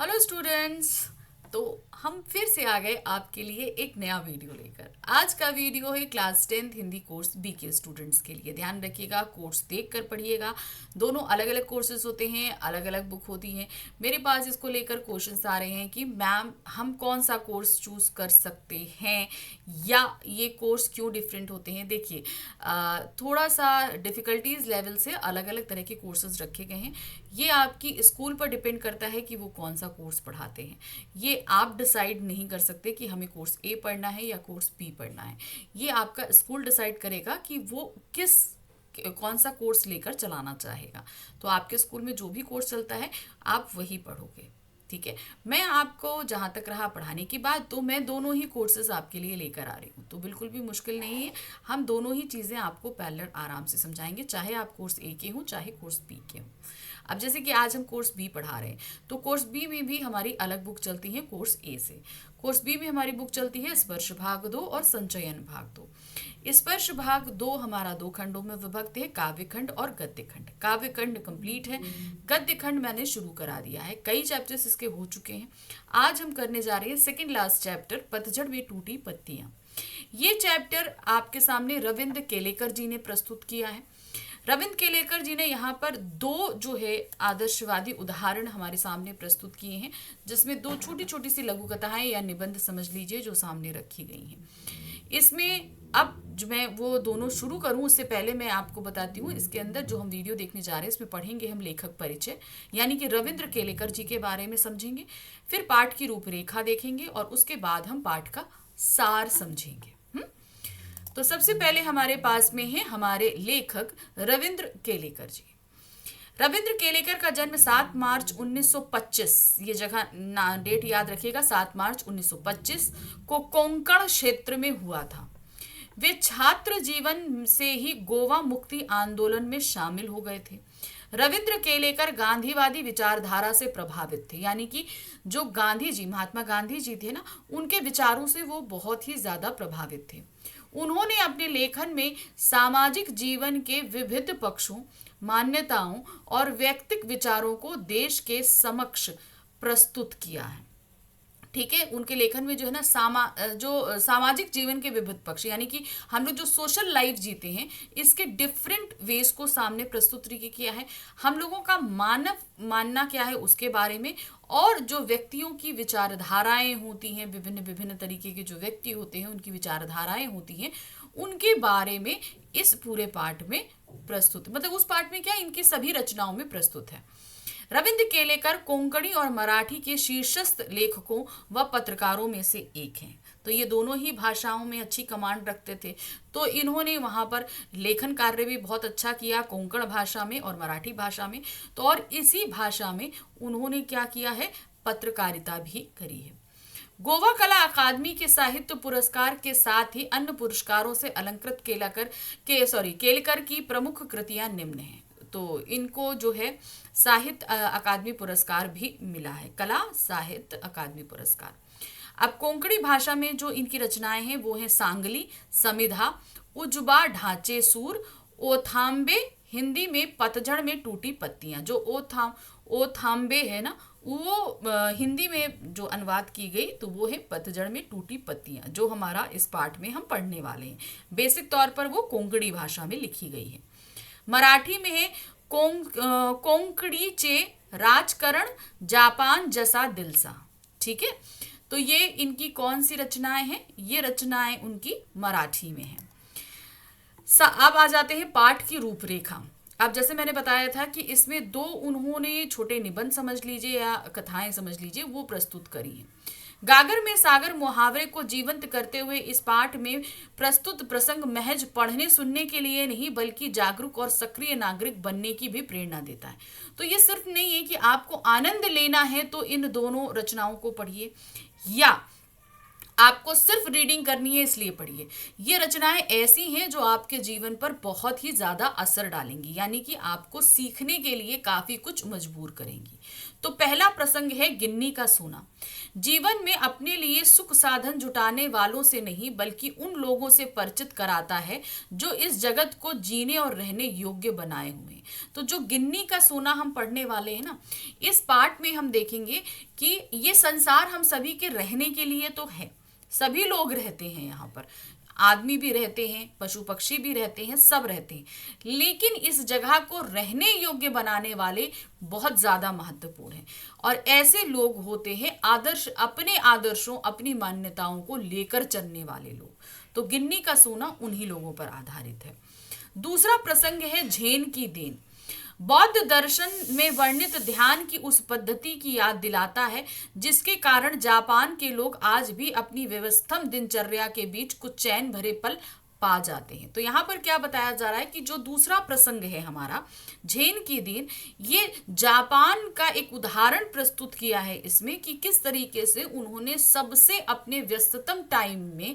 Hello students. तो हम फिर से आ गए आपके लिए एक नया वीडियो लेकर। आज का वीडियो है class 10th Hindi course B के स्टूडेंट्स के लिए। ध्यान रखिएगा, कोर्स देख कर पढ़िएगा। दोनों अलग अलग कोर्सेज होते हैं, अलग अलग बुक होती हैं। मेरे पास इसको लेकर क्वेश्चंस आ रहे हैं कि मैम हम कौन सा कोर्स चूज कर सकते हैं या ये कोर्स क्यों डिफरेंट होते हैं। देखिए, थोड़ा सा डिफ़िकल्टीज लेवल से अलग अलग तरह के कोर्सेज रखे गए हैं। ये आपकी स्कूल पर डिपेंड करता है कि वो कौन सा कोर्स पढ़ाते हैं। ये आप डिसाइड नहीं कर सकते कि हमें कोर्स ए पढ़ना है या कोर्स बी पढ़ना है। ये आपका स्कूल डिसाइड करेगा कि वो कौन सा कोर्स लेकर चलाना चाहेगा। तो आपके स्कूल में जो भी कोर्स चलता है आप वही पढ़ोगे। ठीक है, मैं आपको जहाँ तक रहा पढ़ाने की बात, तो मैं दोनों ही कोर्सेज आपके लिए लेकर आ रही हूँ। तो बिल्कुल भी मुश्किल नहीं है, हम दोनों ही चीज़ें आपको पैरेलल आराम से समझाएंगे, चाहे आप कोर्स ए के हों चाहे कोर्स बी के हों। अब जैसे कि आज हम कोर्स बी पढ़ा रहे हैं, तो कोर्स बी में भी हमारी अलग बुक चलती है कोर्स ए से। कोर्स बी में हमारी बुक चलती है स्पर्श भाग 2 और संचयन भाग 2। स्पर्श भाग 2 हमारा 2 खंडों में विभक्त है, काव्य खंड और गद्य खंड। काव्य खंड कंप्लीट है, गद्य खंड मैंने शुरू करा दिया है, कई चैप्टर्स इसके हो चुके हैं। आज हम करने जा रहे हैं सेकेंड लास्ट चैप्टर, पतझड़ में टूटी पत्तियां। ये चैप्टर आपके सामने रविंद्र केलेकर जी ने प्रस्तुत किया है। रविंद्र केलेकर जी ने यहाँ पर 2 जो है आदर्शवादी उदाहरण हमारे सामने प्रस्तुत किए हैं, जिसमें 2 छोटी छोटी सी लघु कथाएं या निबंध समझ लीजिए जो सामने रखी गई हैं। इसमें अब जो मैं वो दोनों शुरू करूं उससे पहले मैं आपको बताती हूँ, इसके अंदर जो हम वीडियो देखने जा रहे हैं इसमें पढ़ेंगे हम लेखक परिचय, यानी कि रविंद्र केलेकर जी के बारे में समझेंगे। फिर पाठ की रूपरेखा देखेंगे और उसके बाद हम पाठ का सार समझेंगे। तो सबसे पहले हमारे पास में है हमारे लेखक रविंद्र केलेकर जी। रविंद्र केलेकर का जन्म 7 मार्च 1925, ये जगह डेट याद रखिएगा, 7 मार्च 1925 को कोंकण क्षेत्र में हुआ था। वे छात्र जीवन से ही गोवा मुक्ति आंदोलन में शामिल हो गए थे। रविंद्र केलेकर गांधीवादी विचारधारा से प्रभावित थे, यानी कि जो गांधी जी, महात्मा गांधी जी थे ना, उनके विचारों से वो बहुत ही ज्यादा प्रभावित थे। उन्होंने अपने लेखन में सामाजिक जीवन के विविध पक्षों, मान्यताओं और व्यक्तिगत विचारों को देश के समक्ष प्रस्तुत किया है। ठीक है, उनके लेखन में जो है ना सामाजिक जीवन के विविध पक्ष, यानी कि हम लोग जो सोशल लाइफ जीते हैं इसके डिफरेंट वेज को सामने प्रस्तुत किया है। हम लोगों का मानना क्या है उसके बारे में, और जो व्यक्तियों की विचारधाराएं होती हैं, विभिन्न विभिन्न तरीके के जो व्यक्ति होते हैं उनकी विचारधाराएं होती हैं, उनके बारे में इस पूरे पाठ में प्रस्तुत, मतलब उस पाठ में क्या, इनकी सभी रचनाओं में प्रस्तुत है। रविंद्र केलेकर कोंकणी और मराठी के शीर्षस्थ लेखकों व पत्रकारों में से एक हैं। तो ये दोनों ही भाषाओं में अच्छी कमांड रखते थे, तो इन्होंने वहाँ पर लेखन कार्य भी बहुत अच्छा किया, कोंकण भाषा में और मराठी भाषा में। तो और इसी भाषा में उन्होंने क्या किया है, पत्रकारिता भी करी है। गोवा कला अकादमी के साहित्य पुरस्कार के साथ ही अन्य पुरस्कारों से अलंकृत केलेकर की प्रमुख कृतियां निम्न हैं। तो इनको जो है साहित्य अकादमी पुरस्कार भी मिला है, कला साहित्य अकादमी पुरस्कार। अब कोंकणी भाषा में जो इनकी रचनाएं हैं वो हैं सांगली, समिधा, उजबा ढांचे सूर, ओथाम्बे, हिंदी में पतझड़ में टूटी पत्तियां। जो ओथाम्बे है ना, वो हिंदी में जो अनुवाद की गई तो वो है पतझड़ में टूटी पत्तियां, जो हमारा इस पाठ में हम पढ़ने वाले हैं। बेसिक तौर पर वो कोंकणी भाषा में लिखी गई है। मराठी में है कोंकणीचे राजकरण, जापान जसा दिलसा। ठीक है, तो ये इनकी कौन सी रचनाएं हैं, ये रचनाएं उनकी मराठी में हैं। अब आ जाते हैं पाठ की रूपरेखा। अब जैसे मैंने बताया था कि इसमें 2 उन्होंने छोटे निबंध समझ लीजिए या कथाएं समझ लीजिए वो प्रस्तुत करी हैं। गागर में सागर मुहावरे को जीवंत करते हुए इस पाठ में प्रस्तुत प्रसंग महज पढ़ने सुनने के लिए नहीं बल्कि जागरूक और सक्रिय नागरिक बनने की भी प्रेरणा देता है। तो ये सिर्फ नहीं है कि आपको आनंद लेना है तो इन दोनों रचनाओं को पढ़िए, या आपको सिर्फ रीडिंग करनी है इसलिए पढ़िए। ये रचनाएं ऐसी हैं जो आपके जीवन पर बहुत ही ज़्यादा असर डालेंगी, यानी कि आपको सीखने के लिए काफ़ी कुछ मजबूर करेंगी। तो पहला प्रसंग है गिन्नी का सोना। जीवन में अपने लिए सुख साधन जुटाने वालों से नहीं बल्कि उन लोगों से परिचित कराता है जो इस जगत को जीने और रहने योग्य बनाए हुए हैं। तो जो गिन्नी का सोना हम पढ़ने वाले हैं ना, इस पार्ट में हम देखेंगे कि ये संसार हम सभी के रहने के लिए तो है, सभी लोग रहते हैं यहाँ पर, आदमी भी रहते हैं, पशु पक्षी भी रहते हैं, सब रहते हैं, लेकिन इस जगह को रहने योग्य बनाने वाले बहुत ज्यादा महत्वपूर्ण हैं। और ऐसे लोग होते हैं आदर्श, अपने आदर्शों अपनी मान्यताओं को लेकर चलने वाले लोग। तो गिन्नी का सोना उन्हीं लोगों पर आधारित है। दूसरा प्रसंग है झेन की देन। बौद्ध दर्शन में वर्णित ध्यान की उस पद्धति की याद दिलाता है जिसके कारण जापान के लोग आज भी अपनी व्यवस्थित दिनचर्या के बीच कुछ चैन भरे पल पा जाते हैं। तो यहाँ पर क्या बताया जा रहा है कि जो दूसरा प्रसंग है हमारा झेन की दिन, ये जापान का एक उदाहरण प्रस्तुत किया है इसमें कि किस तरीके से उन्होंने सबसे अपने व्यस्ततम टाइम में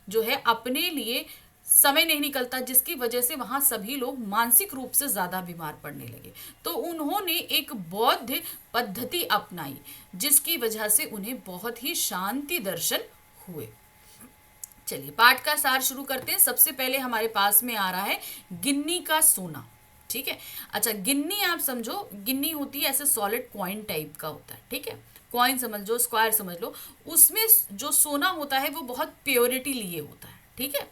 जो है अपने लिए समय नहीं निकलता, जिसकी वजह से वहां सभी लोग मानसिक रूप से ज्यादा बीमार पड़ने लगे। तो उन्होंने एक बौद्ध पद्धति अपनाई जिसकी वजह से उन्हें बहुत ही शांति दर्शन हुए। चलिए पाठ का सार शुरू करते हैं। सबसे पहले हमारे पास में आ रहा है गिन्नी का सोना। ठीक है, अच्छा गिन्नी आप समझो, गिन्नी होती है ऐसे सॉलिड कॉइन टाइप का होता है। ठीक है, कॉइन समझ लो, स्क्वायर समझ लो, उसमें जो सोना होता है वो बहुत प्योरिटी लिए होता है। ठीक है,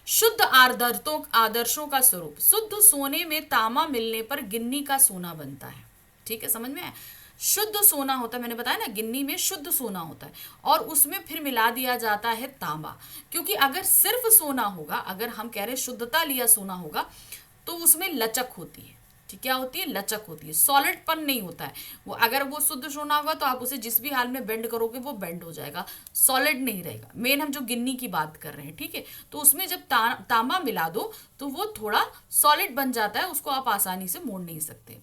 शुद्ध आदर्शों का स्वरूप। शुद्ध सोने में तांबा मिलने पर गिन्नी का सोना बनता है। ठीक है, समझ में आया? शुद्ध सोना होता है, मैंने बताया ना गिन्नी में शुद्ध सोना होता है और उसमें फिर मिला दिया जाता है तांबा। क्योंकि अगर सिर्फ सोना होगा, अगर हम कह रहे शुद्धता लिया सोना होगा तो उसमें लचक होती है। ठीक, क्या होती है? लचक होती है, सॉलिडपन नहीं होता है वो। अगर वो शुद्ध सोना होगा तो आप उसे जिस भी हाल में बेंड करोगे वो बेंड हो जाएगा, सॉलिड नहीं रहेगा। मेन हम जो गिन्नी की बात कर रहे हैं, ठीक है, तो उसमें जब तांबा मिला दो तो वो थोड़ा सॉलिड बन जाता है, उसको आप आसानी से मोड़ नहीं सकते।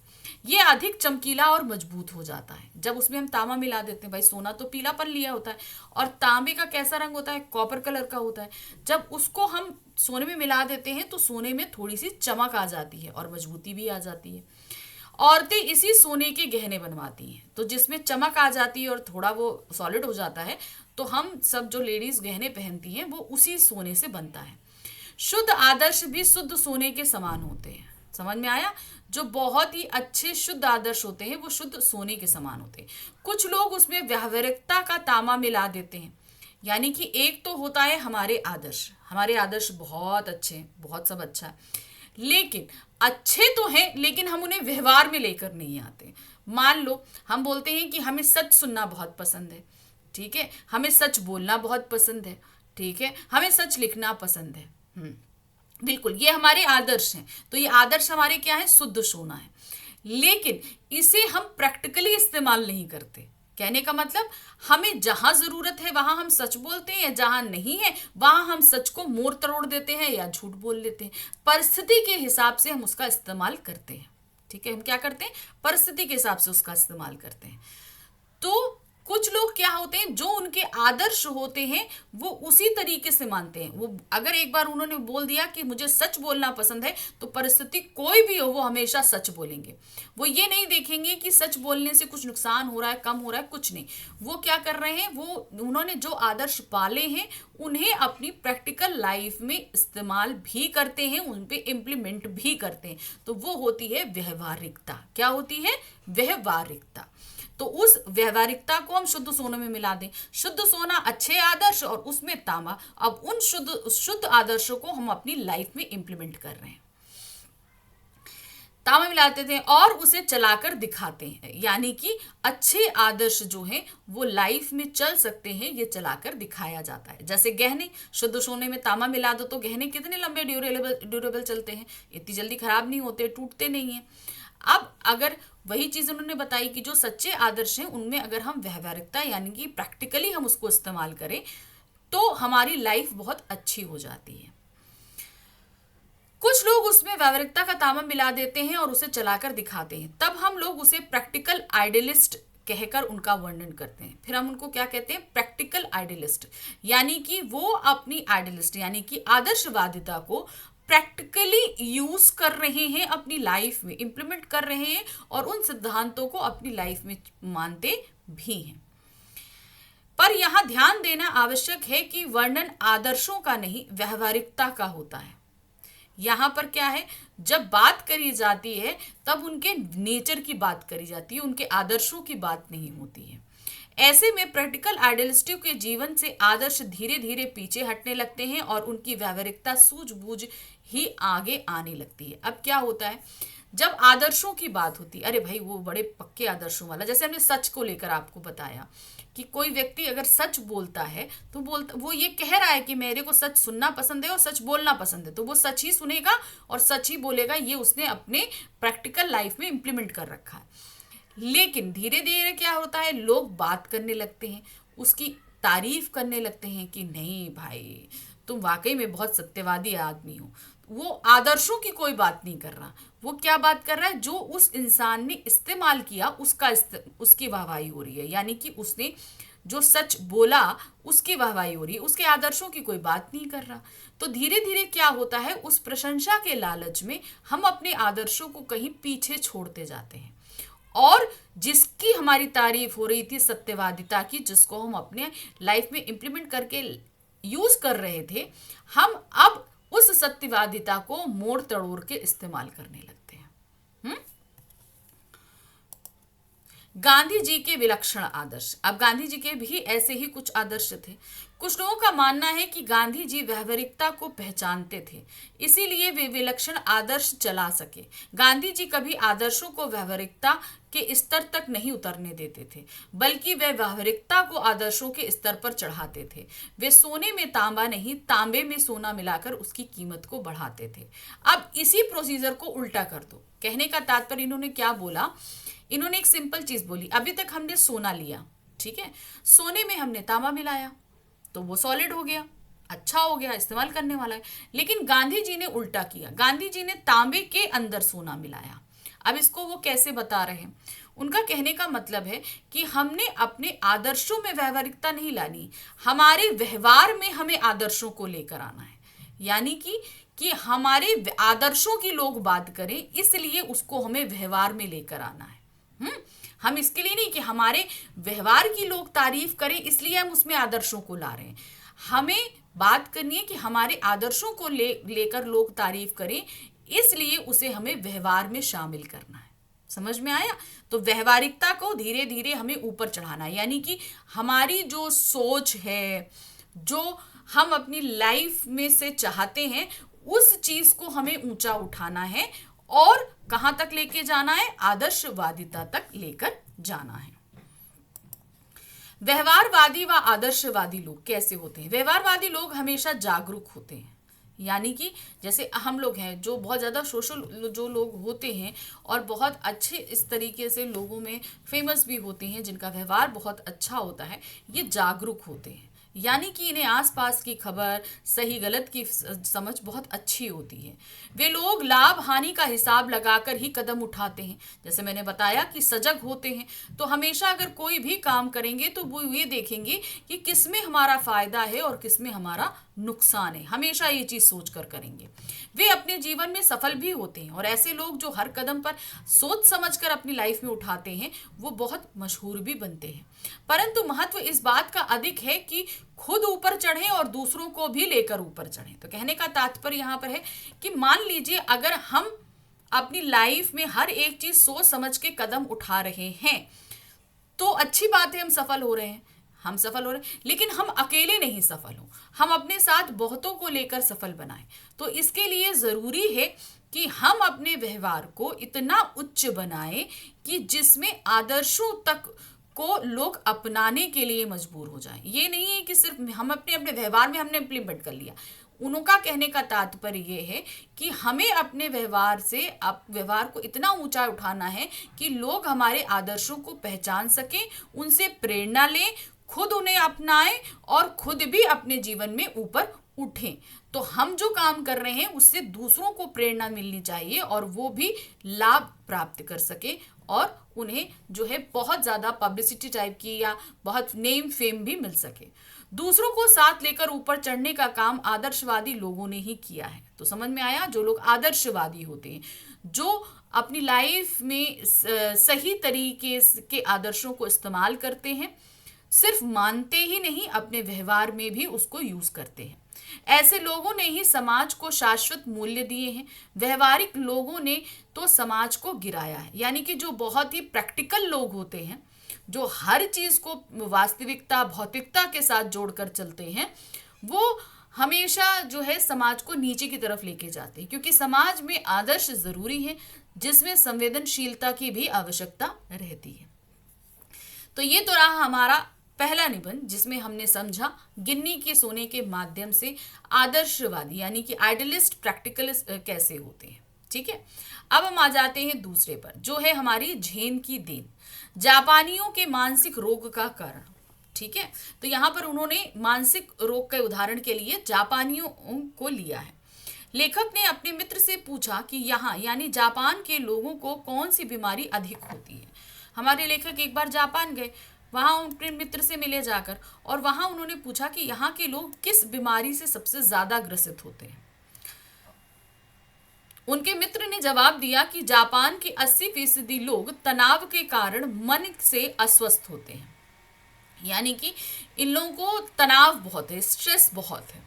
ये अधिक चमकीला और मजबूत हो जाता है जब उसमें हम तांबा मिला देते हैं। भाई सोना तो पीलापन लिया होता है और तांबे का कैसा रंग होता है? कॉपर कलर का होता है। जब उसको हम सोने में मिला देते हैं तो सोने में थोड़ी सी चमक आ जाती है और मजबूती भी आ जाती है। औरतें इसी सोने के गहने बनवाती हैं, तो जिसमें चमक आ जाती है और थोड़ा वो सॉलिड हो जाता है, तो हम सब जो लेडीज गहने पहनती हैं वो उसी सोने से बनता है। शुद्ध आदर्श भी शुद्ध सोने के समान होते हैं। समझ में आया? जो बहुत ही अच्छे शुद्ध आदर्श होते हैं वो शुद्ध सोने के समान होते हैं। कुछ लोग उसमें व्यावहारिकता का तांबा मिला देते हैं, यानी कि एक तो होता है हमारे आदर्श बहुत अच्छे हैं, बहुत सब अच्छा है, लेकिन अच्छे तो हैं लेकिन हम उन्हें व्यवहार में लेकर नहीं आते। मान लो हम बोलते हैं कि हमें सच सुनना बहुत पसंद है, ठीक है, हमें सच बोलना बहुत पसंद है, ठीक है, हमें सच लिखना पसंद है। बिल्कुल, ये हमारे आदर्श हैं। तो ये आदर्श हमारे क्या है? शुद्ध सोना है। लेकिन इसे हम प्रैक्टिकली इस्तेमाल नहीं करते। कहने का मतलब, हमें जहां जरूरत है वहां हम सच बोलते हैं, जहां नहीं है वहां हम सच को मोड़ तरोड़ देते हैं या झूठ बोल लेते हैं। परिस्थिति के हिसाब से हम उसका इस्तेमाल करते हैं। ठीक है, हम क्या करते हैं? परिस्थिति के हिसाब से उसका इस्तेमाल करते हैं। तो कुछ लोग क्या होते हैं, जो उनके आदर्श होते हैं वो उसी तरीके से मानते हैं। वो अगर एक बार उन्होंने बोल दिया कि मुझे सच बोलना पसंद है, तो परिस्थिति कोई भी हो वो हमेशा सच बोलेंगे। वो ये नहीं देखेंगे कि सच बोलने से कुछ नुकसान हो रहा है, कम हो रहा है, कुछ नहीं। वो क्या कर रहे हैं, वो उन्होंने जो आदर्श पाले हैं उन्हें अपनी प्रैक्टिकल लाइफ में इस्तेमाल भी करते हैं, उन पे इम्प्लीमेंट भी करते हैं। तो वो होती है व्यवहारिकता। क्या होती है? व्यवहारिकता। तो उस व्यवहारिकता को हम शुद्ध सोने में मिला दें। शुद्ध सोना अच्छे आदर्श और उसमें तांबा। अब उन शुद्ध आदर्शों को हम अपनी लाइफ में इंप्लीमेंट कर रहे हैं। तांबा मिलाते थे और उसे चलाकर दिखाते हैं, यानी कि अच्छे आदर्श जो हैं वो लाइफ में चल सकते हैं, ये चलाकर दिखाया जाता है। जैसे गहने, शुद्ध सोने में तांबा मिला दो तो गहने कितने लंबे ड्यूरेबल चलते हैं, इतनी जल्दी खराब नहीं होते, टूटते नहीं हैं। अब अगर वही चीज उन्होंने बताई कि जो सच्चे आदर्श हैं उनमें अगर हम व्यवहारिकता यानी कि प्रैक्टिकली हम उसको इस्तेमाल करें तो हमारी लाइफ बहुत अच्छी हो जाती है। कुछ लोग उसमें व्यवहारिकता का तांबा मिला देते हैं और उसे चलाकर दिखाते हैं, तब हम लोग उसे प्रैक्टिकल आइडियलिस्ट कहकर उनका वर्णन करते हैं। फिर हम उनको क्या कहते हैं? Practical idealist. यानी कि वो अपनी आइडियलिस्ट यानी कि आदर्शवादिता को प्रैक्टिकली यूज कर रहे हैं, अपनी लाइफ में इम्प्लीमेंट कर रहे हैं और उन सिद्धांतों को अपनी लाइफ में मानते भी हैं। पर यहां ध्यान देना आवश्यक है कि वर्णन आदर्शों का नहीं, व्यवहारिकता का होता है। यहां पर क्या है, जब बात करी जाती है तब उनके नेचर की बात करी जाती है, उनके आदर्शों की बात नहीं होती है। ऐसे में प्रैक्टिकल आइडियलिस्टों के जीवन से आदर्श धीरे धीरे पीछे हटने लगते हैं और उनकी व्यवहारिकता सूझबूझ ही आगे आने लगती है। अब क्या होता है, जब आदर्शों की बात होती है, अरे भाई वो बड़े पक्के आदर्शों वाला, जैसे हमने सच को लेकर आपको बताया कि कोई व्यक्ति अगर सच बोलता है तो वो ये कह रहा है कि मेरे को सच सुनना पसंद है और सच बोलना पसंद है, तो वो सच ही सुनेगा और सच ही बोलेगा। ये उसने अपने प्रैक्टिकल लाइफ में इम्प्लीमेंट कर रखा है। लेकिन धीरे धीरे क्या होता है, लोग बात करने लगते हैं, उसकी तारीफ करने लगते हैं कि नहीं भाई तुम वाकई में बहुत सत्यवादी आदमी हो। वो आदर्शों की कोई बात नहीं कर रहा, वो क्या बात कर रहा है, जो उस इंसान ने इस्तेमाल किया उसकी वाहवाही हो रही है। यानी कि उसने जो सच बोला उसकी वाहवाही हो रही है, उसके आदर्शों की कोई बात नहीं कर रहा। तो धीरे धीरे क्या होता है, उस प्रशंसा के लालच में हम अपने आदर्शों को कहीं पीछे छोड़ते जाते हैं और जिसकी हमारी तारीफ हो रही थी सत्यवादिता की, जिसको हम अपने लाइफ में इंप्लीमेंट करके यूज कर रहे थे, हम अब उस सत्यवादिता को मोड़ तड़ोड़ के इस्तेमाल करने लगते हैं। गांधी जी के विलक्षण आदर्श। अब गांधी जी के भी ऐसे ही कुछ आदर्श थे। कुछ लोगों का मानना है कि गांधी जी व्यवहारिकता को पहचानते थे, इसीलिए वे विलक्षण आदर्श चला सके। गांधी जी कभी आदर्शों को व्यवहारिकता के स्तर तक नहीं उतरने देते थे, बल्कि वे व्यवहारिकता को आदर्शों के स्तर पर चढ़ाते थे। वे सोने में तांबा नहीं, तांबे में सोना मिलाकर उसकी कीमत को बढ़ाते थे। अब इसी प्रोसीजर को उल्टा कर दो। कहने का तात्पर्य इन्होंने क्या बोला, इन्होंने एक सिंपल चीज बोली, अभी तक हमने सोना लिया, ठीक है, सोने में हमने तांबा मिलाया तो वो सॉलिड हो गया, अच्छा हो गया, इस्तेमाल करने वाला है। लेकिन गांधी जी ने उल्टा किया, गांधी जी ने तांबे के अंदर सोना मिलाया। अब इसको वो कैसे बता रहे हैं, उनका कहने का मतलब है कि हमने अपने आदर्शों में व्यवहारिकता नहीं लानी, हमारे व्यवहार में हमें आदर्शों को लेकर आना है। यानी कि हमारे आदर्शों की लोग बात करें, इसलिए उसको हमें व्यवहार में लेकर आना है। हम इसके लिए नहीं कि हमारे व्यवहार की लोग तारीफ करें इसलिए हम उसमें आदर्शों को ला रहे हैं। हमें बात करनी है कि हमारे आदर्शों को लेकर लोग तारीफ करें, इसलिए उसे हमें व्यवहार में शामिल करना है। समझ में आया? तो व्यवहारिकता को धीरे धीरे हमें ऊपर चढ़ाना है, यानी कि हमारी जो सोच है, जो हम अपनी लाइफ में से चाहते हैं, उस चीज को हमें ऊंचा उठाना है और कहां तक लेके जाना है, आदर्शवादिता तक लेकर जाना है। व्यवहारवादी व आदर्शवादी लोग कैसे होते हैं? व्यवहारवादी लोग हमेशा जागरूक होते हैं, यानी कि जैसे हम लोग हैं जो बहुत ज़्यादा सोशल जो लोग होते हैं और बहुत अच्छे इस तरीके से लोगों में फेमस भी होते हैं, जिनका व्यवहार बहुत अच्छा होता है, ये जागरूक होते हैं। यानी कि इन्हें आसपास की खबर, सही गलत की समझ बहुत अच्छी होती है। वे लोग लाभ हानि का हिसाब लगाकर ही कदम उठाते हैं। जैसे मैंने बताया कि सजग होते हैं, तो हमेशा अगर कोई भी काम करेंगे तो वो ये देखेंगे कि किस में हमारा फायदा है और किस में हमारा नुकसान है, हमेशा ये चीज सोच कर करेंगे। वे अपने जीवन में सफल भी होते हैं और ऐसे लोग जो हर कदम पर सोच समझकर अपनी लाइफ में उठाते हैं वो बहुत मशहूर भी बनते हैं। परंतु महत्व इस बात का अधिक है कि खुद ऊपर चढ़े और दूसरों को भी लेकर ऊपर चढ़े। तो कहने का तात्पर्य यहाँ पर है कि मान लीजिए अगर हम अपनी लाइफ में हर एक चीज सोच समझ के कदम उठा रहे हैं तो अच्छी बात है, हम सफल हो रहे हैं, हम सफल हो रहे हैं, लेकिन हम अकेले नहीं सफल हो, हम अपने साथ बहुतों को लेकर सफल बनाएं। तो इसके लिए जरूरी है कि हम अपने व्यवहार को इतना उच्च बनाएं कि जिसमें आदर्शों तक को लोग अपनाने के लिए मजबूर हो जाएं। ये नहीं है कि सिर्फ हम अपने अपने व्यवहार में हमने इम्प्लीमेंट कर लिया। उनका कहने का तात्पर्य ये है कि हमें अपने व्यवहार से व्यवहार को इतना ऊंचा उठाना है कि लोग हमारे आदर्शों को पहचान सकें, उनसे प्रेरणा लें, खुद उन्हें अपनाएं और खुद भी अपने जीवन में ऊपर उठें। तो हम जो काम कर रहे हैं उससे दूसरों को प्रेरणा मिलनी चाहिए और वो भी लाभ प्राप्त कर सके और उन्हें जो है बहुत ज़्यादा पब्लिसिटी टाइप की या बहुत नेम फेम भी मिल सके। दूसरों को साथ लेकर ऊपर चढ़ने का काम आदर्शवादी लोगों ने ही किया है। तो समझ में आया, जो लोग आदर्शवादी होते हैं, जो अपनी लाइफ में सही तरीके के आदर्शों को इस्तेमाल करते हैं, सिर्फ मानते ही नहीं अपने व्यवहार में भी उसको यूज करते हैं, ऐसे लोगों ने ही समाज को शाश्वत मूल्य दिए हैं। व्यवहारिक लोगों ने तो समाज को गिराया है। यानी कि जो बहुत ही प्रैक्टिकल लोग होते हैं, जो हर चीज को वास्तविकता भौतिकता के साथ जोड़कर चलते हैं, वो हमेशा जो है समाज को नीचे की तरफ लेके जाते हैं, क्योंकि समाज में आदर्श जरूरी है जिसमें संवेदनशीलता की भी आवश्यकता रहती है। तो ये तो रहा हमारा पहला निबंध, जिसमें हमने समझा गिन्नी के सोने के माध्यम से आदर्शवादी यानी कि आइडियलिस्ट प्रैक्टिकलिस्ट कैसे होते हैं। ठीक है, अब हम आ जाते हैं दूसरे पर, जो है हमारी झेन की देन, जापानियों के मानसिक रोग का कारण। ठीक है, तो यहाँ पर उन्होंने मानसिक रोग के उदाहरण के लिए जापानियों को लिया है। लेखक ने अपने मित्र से पूछा कि यहाँ यानी जापान के लोगों को कौन सी बीमारी अधिक होती है। हमारे लेखक एक बार जापान गए, वहां अपने मित्र से मिले जाकर, और वहां उन्होंने पूछा कि यहाँ के लोग किस बीमारी से सबसे ज्यादा ग्रसित होते हैं। उनके मित्र ने जवाब दिया कि जापान के 80% लोग तनाव के कारण मन से अस्वस्थ होते हैं। यानी कि इन लोगों को तनाव बहुत है, स्ट्रेस बहुत है,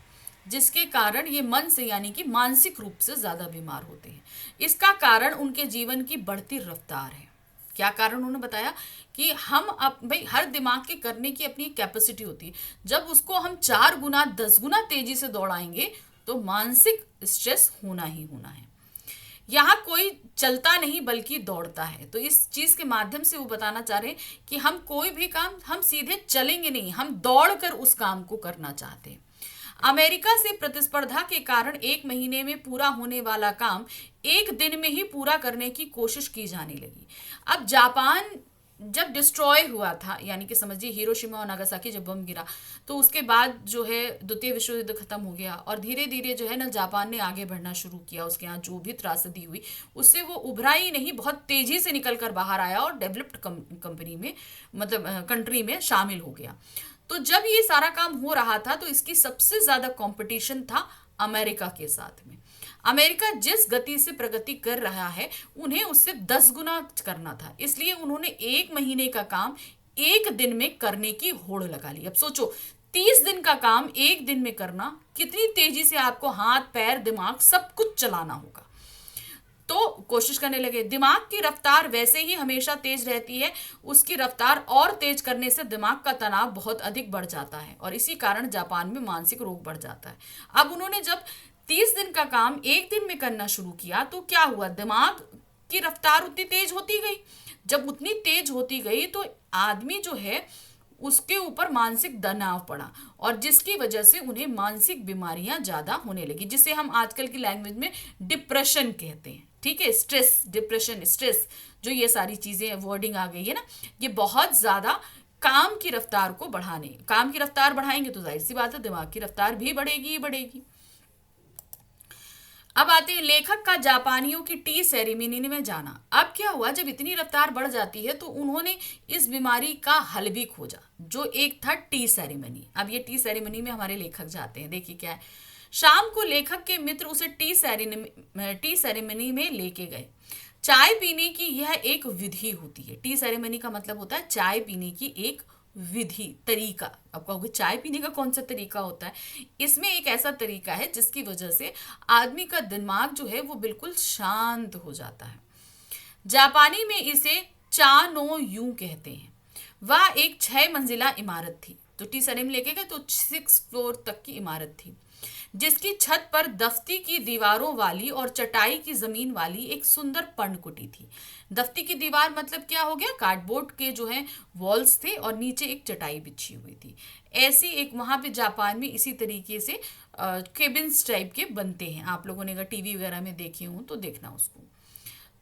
जिसके कारण ये मन से यानी कि मानसिक रूप से ज्यादा बीमार होते हैं। इसका कारण उनके जीवन की बढ़ती रफ्तार है। क्या कारण उन्होंने बताया कि हम अब भाई हर दिमाग के करने की अपनी कैपेसिटी होती है, जब उसको हम 4 गुना 10 गुना तेजी से दौड़ाएंगे तो मानसिक स्ट्रेस होना ही होना है। यहाँ कोई चलता नहीं बल्कि दौड़ता है। तो इस चीज के माध्यम से वो बताना चाह रहे हैं कि हम कोई भी काम हम सीधे चलेंगे नहीं, हम दौड़कर उस काम को करना चाहते हैं। अमेरिका से प्रतिस्पर्धा के कारण 1 महीने में पूरा होने वाला काम 1 दिन में ही पूरा करने की कोशिश की जाने लगी। अब जापान जब डिस्ट्रॉय हुआ था, यानी कि समझिए हिरोशिमा और नागासाकी जब बम गिरा, तो उसके बाद जो है द्वितीय विश्व युद्ध खत्म हो गया, और धीरे धीरे जो है ना जापान ने आगे बढ़ना शुरू किया। उसके यहाँ जो भी त्रासदी हुई उससे वो उभरा ही नहीं, बहुत तेजी से निकल कर बाहर आया और डेवलप्ड कंपनी में मतलब कंट्री में शामिल हो गया। तो जब ये सारा काम हो रहा था तो इसकी सबसे ज्यादा कंपटीशन था अमेरिका के साथ में। अमेरिका जिस गति से प्रगति कर रहा है उन्हें उससे 10 गुना करना था, इसलिए उन्होंने 1 महीने का काम 1 दिन में करने की होड़ लगा ली। अब सोचो 30 दिन का काम 1 दिन में करना, कितनी तेजी से आपको हाथ पैर दिमाग सब कुछ चलाना होगा। तो कोशिश करने लगे। दिमाग की रफ्तार वैसे ही हमेशा तेज रहती है, उसकी रफ्तार और तेज करने से दिमाग का तनाव बहुत अधिक बढ़ जाता है, और इसी कारण जापान में मानसिक रोग बढ़ जाता है। अब उन्होंने जब 30 दिन का काम 1 दिन में करना शुरू किया तो क्या हुआ, दिमाग की रफ्तार उतनी तेज होती गई। जब उतनी तेज होती गई तो आदमी जो है उसके ऊपर मानसिक तनाव पड़ा, और जिसकी वजह से उन्हें मानसिक बीमारियां ज्यादा होने लगी, जिसे हम आजकल की लैंग्वेज में डिप्रेशन कहते हैं। ठीक है, स्ट्रेस, डिप्रेशन, स्ट्रेस, जो ये सारी चीजें वर्डिंग आ गई है ना, ये बहुत ज्यादा काम की रफ्तार को काम की रफ्तार बढ़ाएंगे तो जाहिर सी बात है दिमाग की रफ्तार भी बढ़ेगी ही बढ़ेगी। अब आते हैं लेखक का जापानियों की टी सेरेमनी में जाना। अब क्या हुआ, जब इतनी रफ्तार बढ़ जाती है तो उन्होंने इस बीमारी का हल भी खोजा, जो एक था टी सेरेमनी। अब ये टी सेरेमनी में हमारे लेखक जाते हैं, देखिए क्या है। शाम को लेखक के मित्र उसे टी सेरेमनी में लेके गए। चाय पीने की यह एक विधि होती है। टी सेरेमनी का मतलब होता है चाय पीने की एक विधि, तरीका। अब कहोगे चाय पीने का कौन सा तरीका होता है? इसमें एक ऐसा तरीका है जिसकी वजह से आदमी का दिमाग जो है वो बिल्कुल शांत हो जाता है। जापानी में इसे चा नो यू कहते हैं। वह एक 6 मंजिला इमारत थी। तो टी सेरेमनी लेके गए तो 6 फ्लोर तक की इमारत थी, जिसकी छत पर दफ्ती की दीवारों वाली और चटाई की जमीन वाली एक सुंदर पर्णकुटी थी। दफ्ती की दीवार मतलब क्या हो गया, कार्डबोर्ड के जो है वॉल्स थे और नीचे एक चटाई बिछी हुई थी। ऐसी एक वहां पे जापान में इसी तरीके से केबिन्स टाइप के बनते हैं। आप लोगों ने अगर टीवी वगैरह में देखे हों तो देखना, उसको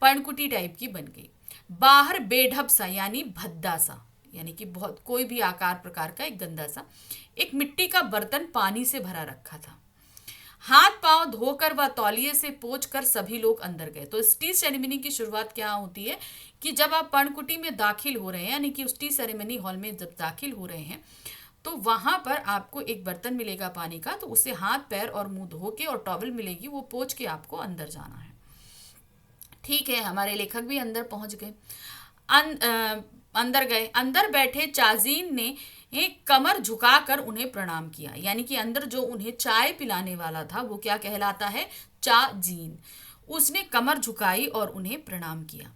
पर्णकुटी टाइप की बन गई। बाहर बेढप सा यानी भद्दा सा, यानी कि बहुत कोई भी आकार प्रकार का एक गंदा सा एक मिट्टी का बर्तन पानी से भरा रखा था। हाथ पांव धोकर व तौलिए से पोंछकर सभी लोग अंदर गए। तो इस टी सेरेमनी की शुरुआत क्या होती है कि जब आप पर्णकुटी में दाखिल हो रहे हैं, यानी कि उस टी सेरेमनी हॉल में जब दाखिल हो रहे हैं, तो वहां पर आपको एक बर्तन मिलेगा पानी का, तो उससे हाथ पैर और मुंह धो के, और टॉवल मिलेगी, वो पोंछ के आपको अंदर जाना है। ठीक है, हमारे लेखक भी अंदर पहुंच गए। अंदर गए। अंदर बैठे चाजीन ने एक कमर झुकाकर उन्हें प्रणाम किया। यानी कि अंदर जो उन्हें चाय पिलाने वाला था वो क्या कहलाता है? चाजीन। उसने कमर झुकाई और उन्हें प्रणाम किया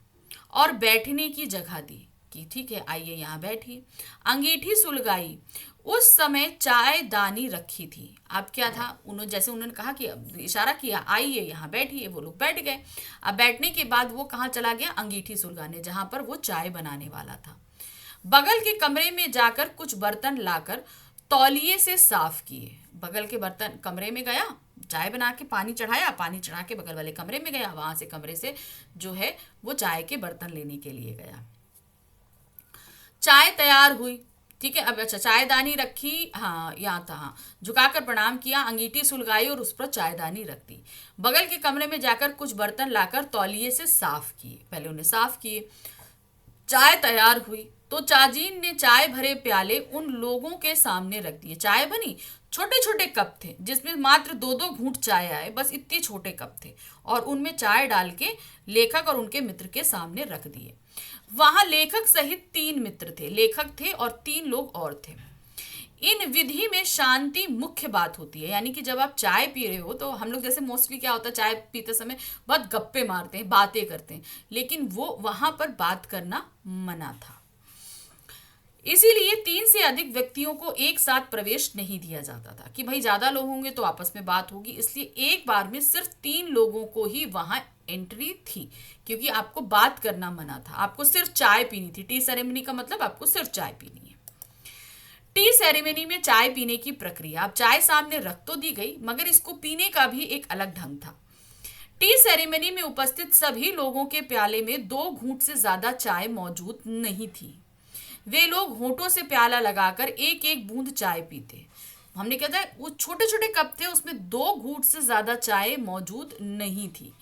और बैठने की जगह दी कि ठीक है, आइए यहाँ बैठिए। अंगीठी सुलगाई। उस समय चाय दानी रखी थी। अब क्या था, उन्होंने कहा कि इशारा किया, आइए यहाँ बैठिए। वो लोग बैठ गए। अब बैठने के बाद वो कहाँ चला गया? अंगीठी सुलगाने, जहां पर वो चाय बनाने वाला था। बगल के कमरे में जाकर कुछ बर्तन लाकर तौलिए से साफ किए। बगल के बर्तन कमरे में गया, चाय बना के पानी चढ़ाया, पानी चढ़ा के बगल वाले कमरे में गया, वहां से कमरे से जो है वो चाय के बर्तन लेने के लिए गया। चाय तैयार हुई। ठीक है, अब अच्छा, चायदानी रखी, हाँ यहाँ था, हाँ, झुकाकर प्रणाम किया, अंगीठी सुलगाई और उस पर चायदानी रख दी। बगल के कमरे में जाकर कुछ बर्तन लाकर तौलिए से साफ किए। पहले उन्हें साफ किए। चाय तैयार हुई तो चाजीन ने चाय भरे प्याले उन लोगों के सामने रख दिए। चाय बनी, छोटे छोटे कप थे जिसमें मात्र 2-2 घूंट चाय आए, बस इतने छोटे कप थे, और उनमें चाय डाल के लेखक और उनके मित्र के सामने रख दिए। वहां लेखक सहित 3 मित्र थे, लेखक थे और 3 लोग और थे। इन विधि में शांति मुख्य बात होती है। यानी कि जब आप चाय पी रहे हो तो हम लोग जैसे मोस्टली क्या होता है, चाय पीते समय बहुत गप्पे मारते हैं, बातें करते हैं, लेकिन वो वहां पर बात करना मना था। इसीलिए 3 से अधिक व्यक्तियों को एक साथ प्रवेश नहीं दिया जाता था कि भाई ज्यादा लोग होंगे तो आपस में बात होगी, इसलिए एक बार में सिर्फ 3 लोगों को ही वहां एंट्री थी, क्योंकि आपको बात करना मना था, आपको सिर्फ चाय पीनी थी। टी सेरेमनी का मतलब आपको सिर्फ चाय पीनी है। टी सेरेमनी में चाय पीने की प्रक्रिया, अब चाय सामने रख तो दी गई, मगर इसको पीने का भी एक अलग ढंग था। टी सेरेमनी में उपस्थित सभी लोगों के प्याले में 2 घूंट से ज्यादा चाय मौजूद नहीं थी। वे लोग होठों से प्याला लगाकर एक एक बूंद चाय पीते। हमने कहता है वो छोटे छोटे कप थे, उसमें 2 घूंट से ज्यादा चाय मौजूद नहीं थी।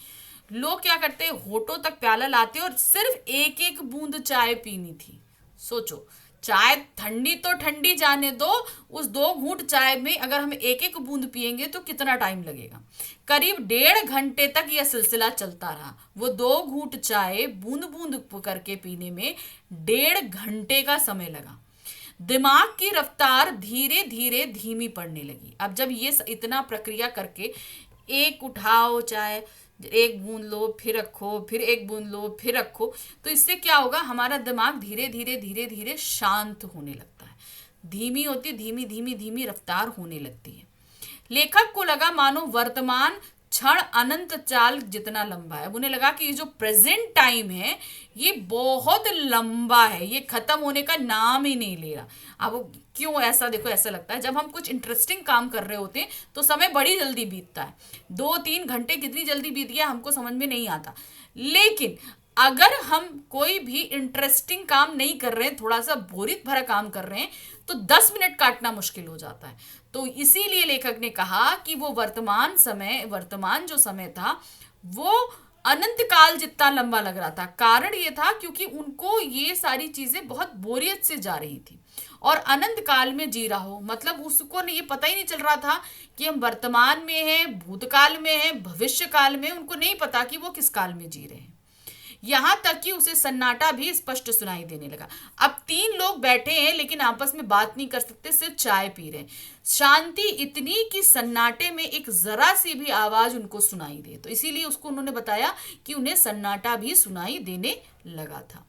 लोग क्या करते, होठों तक प्याला लाते और सिर्फ एक एक बूंद चाय पीनी थी। सोचो, चाय ठंडी तो ठंडी जाने दो, उस 2 घूंट चाय में अगर हम एक एक बूंद पिएंगे तो कितना टाइम लगेगा। करीब 1.5 घंटे तक यह सिलसिला चलता रहा। वो 2 घूंट चाय बूंद बूंद करके पीने में 1.5 घंटे का समय लगा। दिमाग की रफ्तार धीरे धीरे धीमी पड़ने लगी। अब जब ये इतना प्रक्रिया करके, एक उठाओ चाय, एक बूंद लो फिर रखो, फिर एक बूंद लो फिर रखो, तो इससे क्या होगा, हमारा दिमाग धीरे धीरे धीरे धीरे शांत होने लगता है। धीमी होती, धीमी धीमी धीमी रफ्तार होने लगती है। लेखक को लगा मानो वर्तमान क्षण अनंत चाल जितना लंबा है। उन्हें लगा कि ये जो प्रेजेंट टाइम है ये बहुत लंबा है, ये खत्म होने का नाम ही नहीं ले रहा। अब क्यों ऐसा, देखो ऐसा लगता है जब हम कुछ इंटरेस्टिंग काम कर रहे होते हैं तो समय बड़ी जल्दी बीतता है। 2-3 घंटे कितनी जल्दी बीत गया हमको समझ में नहीं आता। लेकिन अगर हम कोई भी इंटरेस्टिंग काम नहीं कर रहे हैं, थोड़ा सा बोरियत भरा काम कर रहे हैं, तो 10 मिनट काटना मुश्किल हो जाता है। तो इसीलिए लेखक ने कहा कि वो वर्तमान जो समय था वो अनंत काल जितना लंबा लग रहा था। कारण ये था क्योंकि उनको ये सारी चीजें बहुत बोरियत से जा रही थी, और अनंत काल में जी रहा हो मतलब उसको ये पता ही नहीं चल रहा था कि हम वर्तमान में हैं, भूतकाल में हैं, भविष्य काल में। उनको नहीं पता कि वो किस काल में जी रहे हैं। यहां तक कि उसे सन्नाटा भी स्पष्ट सुनाई देने लगा। अब 3 लोग बैठे हैं लेकिन आपस में बात नहीं कर सकते, सिर्फ चाय पी रहे हैं। शांति इतनी कि सन्नाटे में एक जरा सी भी आवाज उनको सुनाई दे। तो इसीलिए उसको उन्होंने बताया कि उन्हें सन्नाटा भी सुनाई देने लगा था।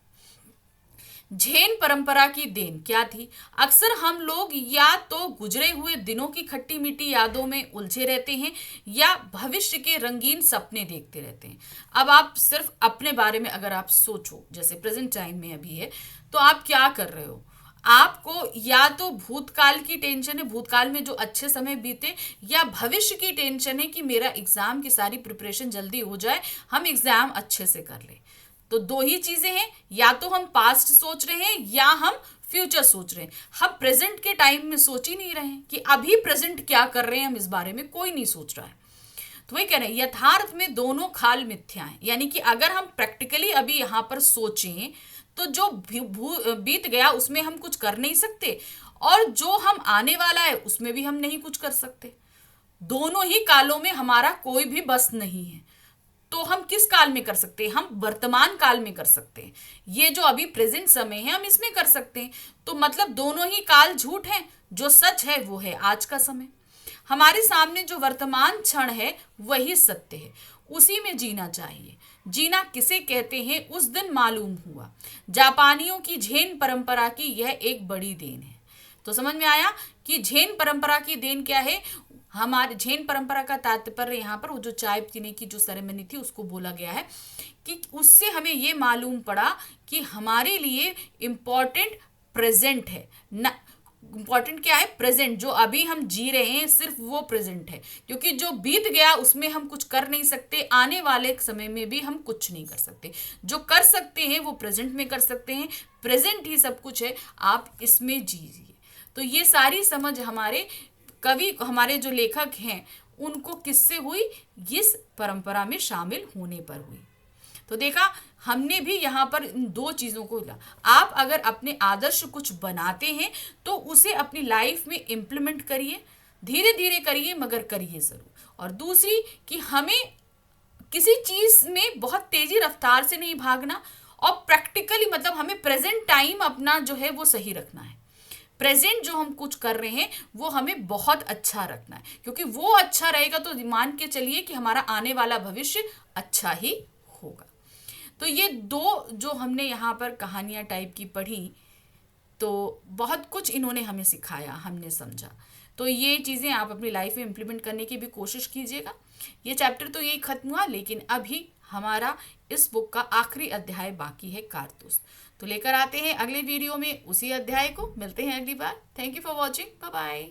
झेन परंपरा की देन क्या थी? अक्सर हम लोग या तो गुजरे हुए दिनों की खट्टी मीठी यादों में उलझे रहते हैं या भविष्य के रंगीन सपने देखते रहते हैं। अब आप सिर्फ अपने बारे में अगर आप सोचो, जैसे प्रेजेंट टाइम में अभी है, तो आप क्या कर रहे हो? आपको या तो भूतकाल की टेंशन है, भूतकाल में जो अच्छे समय बीते, या भविष्य की टेंशन है कि मेरा एग्जाम की सारी प्रिपरेशन जल्दी हो जाए, हम एग्जाम अच्छे से कर ले। तो 2 ही चीजें हैं, या तो हम पास्ट सोच रहे हैं या हम फ्यूचर सोच रहे हैं। हम प्रेजेंट के टाइम में सोच ही नहीं रहे हैं कि अभी प्रेजेंट क्या कर रहे हैं, हम इस बारे में कोई नहीं सोच रहा है। तो वही कह रहे हैं, यथार्थ में दोनों खाल मिथ्या है। यानी कि अगर हम प्रैक्टिकली अभी यहाँ पर सोचें तो जो बीत गया उसमें हम कुछ कर नहीं सकते, और जो हम आने वाला है उसमें भी हम नहीं कुछ कर सकते। दोनों ही कालों में हमारा कोई भी बस नहीं है। तो हम किस काल में कर सकते हैं? हम वर्तमान काल में कर सकते हैं। ये जो अभी प्रेजेंट समय है हम इसमें कर सकते हैं। तो मतलब दोनों ही काल झूठ हैं, जो सच है वो है आज का समय। हमारे सामने जो वर्तमान क्षण है वही सत्य है, उसी में जीना चाहिए। जीना किसे कहते हैं उस दिन मालूम हुआ। जापानियों की झेन परंपरा की यह एक बड़ी देन है। तो समझ में आया कि झेन परंपरा की देन क्या है। हमारे झेन परंपरा का तात्पर्य यहाँ पर वो जो चाय पीने की जो सेरेमनी थी उसको बोला गया है कि उससे हमें ये मालूम पड़ा कि हमारे लिए इम्पोर्टेंट प्रेजेंट है ना। इम्पॉर्टेंट क्या है? प्रेजेंट। जो अभी हम जी रहे हैं सिर्फ वो प्रेजेंट है, क्योंकि जो बीत गया उसमें हम कुछ कर नहीं सकते, आने वाले समय में भी हम कुछ नहीं कर सकते। जो कर सकते हैं वो प्रेजेंट में कर सकते हैं, प्रेजेंट ही सब कुछ है, आप इसमें जीजिए। तो ये सारी समझ हमारे कवि, हमारे जो लेखक हैं उनको किससे हुई? इस परंपरा में शामिल होने पर हुई। तो देखा हमने भी यहाँ पर इन दो चीज़ों को ला। आप अगर अपने आदर्श कुछ बनाते हैं तो उसे अपनी लाइफ में इम्प्लीमेंट करिए, धीरे धीरे करिए मगर करिए ज़रूर। और दूसरी कि हमें किसी चीज़ में बहुत तेज़ी रफ्तार से नहीं भागना, और प्रैक्टिकली मतलब हमें प्रेजेंट टाइम अपना जो है वो सही रखना है। प्रेजेंट जो हम कुछ कर रहे हैं वो हमें बहुत अच्छा रखना है, क्योंकि वो अच्छा रहेगा तो मान के चलिए कि हमारा आने वाला भविष्य अच्छा ही होगा। तो ये दो जो हमने यहाँ पर कहानियाँ टाइप की पढ़ी, तो बहुत कुछ इन्होंने हमें सिखाया, हमने समझा। तो ये चीज़ें आप अपनी लाइफ में इम्प्लीमेंट करने की भी कोशिश कीजिएगा। ये चैप्टर तो यही खत्म हुआ, लेकिन अभी हमारा इस बुक का आखिरी अध्याय बाकी है, कारतूस। तो लेकर आते हैं अगले वीडियो में उसी अध्याय को। मिलते हैं अगली बार। Thank you for watching. Bye bye.